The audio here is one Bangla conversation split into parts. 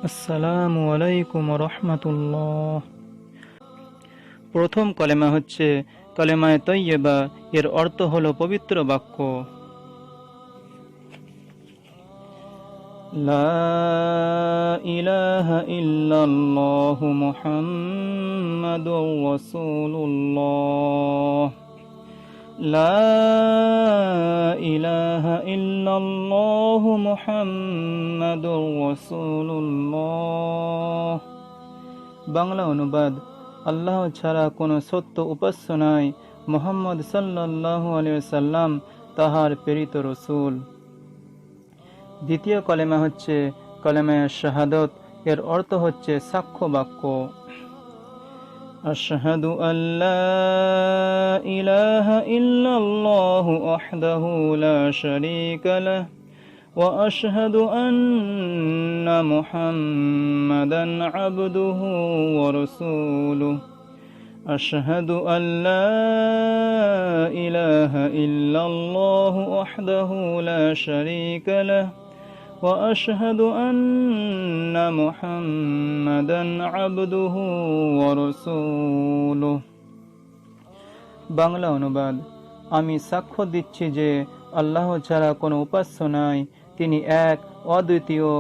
আসসালামু আলাইকুম রহমতুল্লাহ। প্রথম কলেমা হচ্ছে কলেমায়ে তৈয়বা। এর অর্থ হলো পবিত্র বাক্য। লা ইলাহা ইল্লাল্লাহু মুহাম্মাদুর রাসূলুল্লাহ। লা ইলাহা ইল্লাল্লাহু মুহাম্মাদুর রাসূলুল্লাহ। বাংলা অনুবাদ: আল্লাহ ছাড়া কোনো সত্য উপাস্য নাই, মুহাম্মদ সাল্লাল্লাহু আলাইহি ওয়াসাল্লাম তাহার প্রেরিত রাসূল। দ্বিতীয় কলেমা হচ্ছে কলেমায়ে শাহাদাত। এর অর্থ হচ্ছে সাক্ষ্য বাক্য। আশহাদু আল্লা ইলাহা ইল্লাল্লাহু ওয়াহদাহু লা শারীকা লাহু ওয়া আশহাদু আন্না মুহাম্মাদান আবদুহু ওয়া রাসূলুহু। আশহাদু আল্লা ইলাহা ইল্লাল্লাহু ওয়াহদাহু লা শারীকা লাহু ওয়া আশহাদু আন্না মুহাম্মাদান আবদুহু ওয়া রাসূলুহু। বাংলা অনুবাদ: আমি সাক্ষ্য দিচ্ছি যে আল্লাহ ছাড়া কোনো উপাস্য নাই, তিনি এক, অদ্বিতীয়,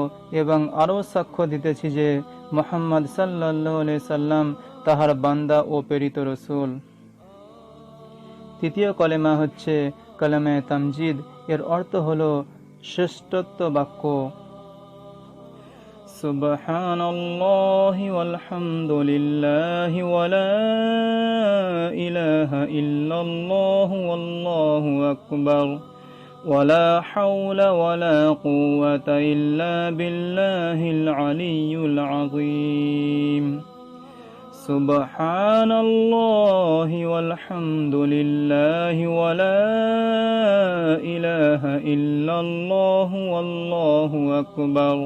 এবং আরও সাক্ষ্য দিতেছি যে মুহাম্মদ সাল্লাল্লাহু আলাইহি সাল্লাম তাহার বান্দা ও প্রেরিত রাসূল। তৃতীয় কলেমা হচ্ছে কলেমায়ে তামজিদ। এর অর্থ হলো শ্রেষ্ঠত্ব বাক্য। সুবহানাল্লাহি ওয়াল হামদুলিল্লাহি ওয়া লা ইলাহা ইল্লাল্লাহু ওয়াল্লাহু আকবার ওয়া লা হাওলা ওয়া লা কুওয়াতা ইল্লা বিল্লাহিল আলিয়্যিল আযীম। সুবহানাল্লাহি ওয়াল হামদুলিল্লাহি ওয়া লা ইলাহা ইল্লাল্লাহু ওয়াল্লাহু আকবার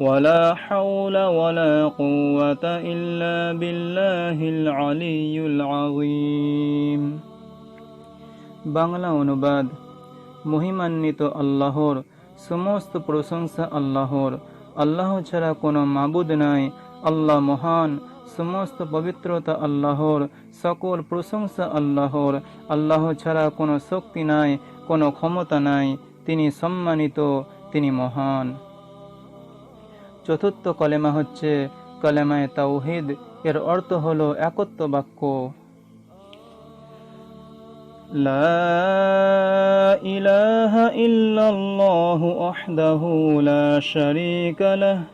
ওয়া লা হাওলা ওয়া লা কুওয়াতা ইল্লা বিল্লাহিল আলিয়্যিল আযীম। বাংলা অনুবাদ: মহিমান্বিত আল্লাহর, সমস্ত প্রশংসা আল্লাহর। আল্লাহ ছাড়া কোনো মাবুদ নাই। আল্লাহ মহান, সমস্ত পবিত্রতা আল্লাহর, সকল প্রশংসা আল্লাহর। আল্লাহ ছাড়া কোনো শক্তি নাই, কোনো ক্ষমতা নাই। তিনি সম্মানিত, তিনি মহান। চতুর্থ কলেমা হচ্ছে কলেমায়ে তাওহীদ। এর অর্থ হলো একত্ব বাক্য। লা ইলাহা ইল্লাল্লাহু ওয়াহদাহু লা শারীকা লাহু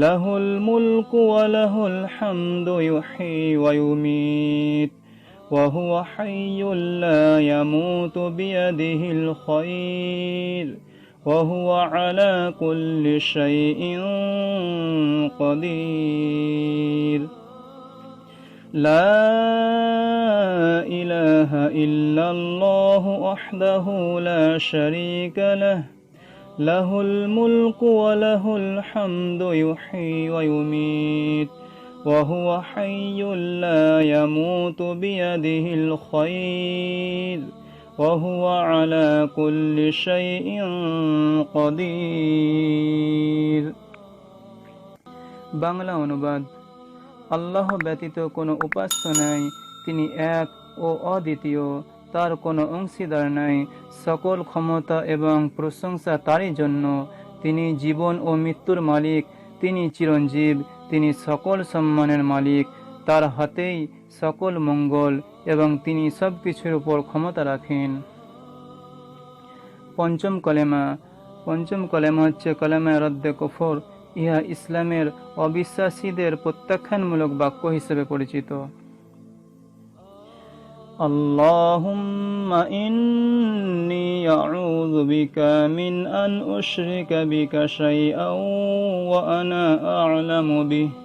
লাহুল মুলকু ওয়া লাহুল হামদু ইউহয়ী ওয়া ইউমীত ওয়া হুয়া হাইয়্যুল লা ইয়ামুতু বিয়াদিহিল খায়র ওয়া হুয়া আলা কুল্লি শাইইন কাদির। লা ইলাহা ইল্লাল্লাহু ওয়াহদাহু লা শারীকা লাহু লাহুল মুলকু ওয়া লাহুল হামদু ইউহয়ী ওয়া ইউমীত ওয়া হুয়া হাইয়্যুল লা ইয়ামুতু বিয়াদিহিল খায়র ওয়া হুয়া আলা কুল্লি শাইইন কাদির। বাংলা অনুবাদ: আল্লাহ ব্যতীত কোনো উপাস্য নাই, তিনি এক ও অদ্বিতীয়, তার কোনো অংশীদার নাই। সকল ক্ষমতা এবং প্রশংসা তারই জন্য। তিনি জীবন ও মৃত্যুর মালিক, তিনি চিরঞ্জীব, তিনি সকল সম্মানের মালিক। তার হাতেই সকল মঙ্গল এবং তিনি সব কিছুর উপর ক্ষমতা রাখেন। পঞ্চম কলেমা হচ্ছে কলেমায়ে রদ্দে কুফর। ইহা ইসলামের অবিশ্বাসীদের প্রত্যাখ্যানমূলক বাক্য হিসেবে পরিচিত। আল্লাহুম্মা ইন্নী আউযু বিকা মিন আন উশরিকা বিকা শাইআন ওয়া আনা আ'লামু বিহি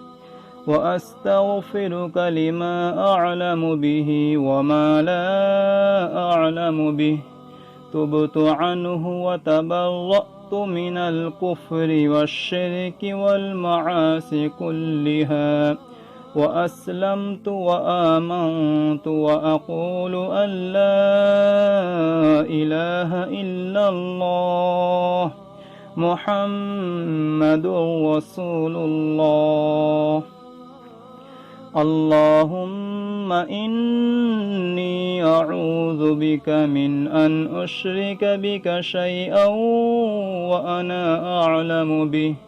ওয়া আস্তাগফিরুকা লিমা আ'লামু বিহি ওয়া মা লা আ'লামু বিহি তুবতু আনহু ওয়া তাবাররাতু মিনাল কুফরি ওয়াশ-শিরকি ওয়াল মাআসি কুল্লিহা ওয়া আসলামতু ওয়া আমানতু ওয়া আকুলু আল্লা ইলাহা ইল্লাল্লাহ মুহাম্মাদুর রাসূলুল্লাহ। আল্লাহুম্মা ইন্নী আউযু বিকা মিন আন উশরিকা বিকা শাইআন ওয়া আনা আ'লামু বিহি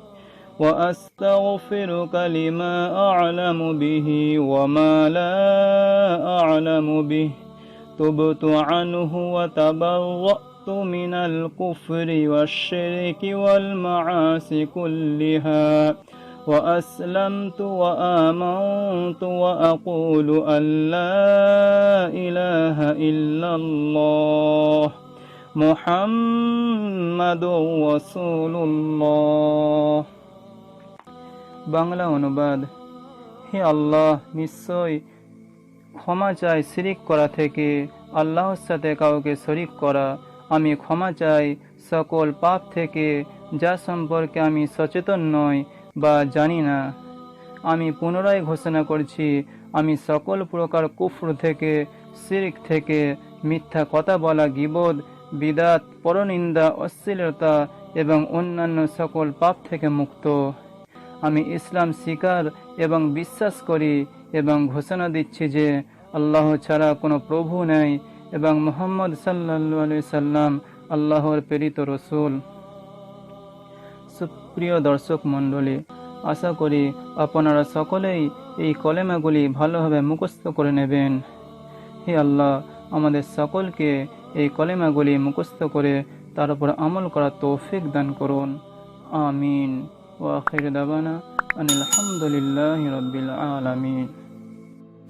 ওয়া আস্তাগফিরুকা লিমা আ'লামু বিহি ওয়া মা লা আ'লামু বিহি তুবতু আনহু ওয়া তাবাররাতু মিনাল কুফরি ওয়াশ-শিরকি ওয়াল মাআসি কুল্লিহা وأسلمت وآمنت وأقول أن لا إله إلا الله محمد رسول الله। বাংলা অনুবাদ। হে আল্লাহ, নিশ্চয় ক্ষমা চাই শিরিক করা থেকে, আল্লাহর সাথে কাউকে শরিক করা। আমি ক্ষমা চাই সকল পাপ থেকে যা সম্পর্কে আমি সচেতন নই বা জানি না। আমি পুনরায় ঘোষণা করছি, আমি সকল প্রকার কুফর থেকে, শিরক থেকে, মিথ্যা কথা বলা, গীবত, বিদাত, পরনিন্দা, অশ্লীলতা এবং অন্যান্য সকল পাপ থেকে মুক্ত। আমি ইসলাম স্বীকার এবং বিশ্বাস করি এবং ঘোষণা দিচ্ছি যে আল্লাহ ছাড়া কোনো প্রভু নেই এবং মুহাম্মদ সাল্লাল্লাহু আলাইহি সাল্লাম আল্লাহর প্রেরিত রসুল। সুপ্রিয় দর্শক মণ্ডলী, আশা করি আপনারা সকলেই এই কলেমাগুলি ভালোভাবে মুখস্থ করে নেবেন। হে আল্লাহ, আমাদের সকলকে এই কলেমাগুলি মুখস্থ করে তার উপর আমল করার তৌফিক দান করুন। আমিন। ওয়া আখির দাওয়ানা আনিল হামদুলিল্লাহি রাব্বিল আলামিন।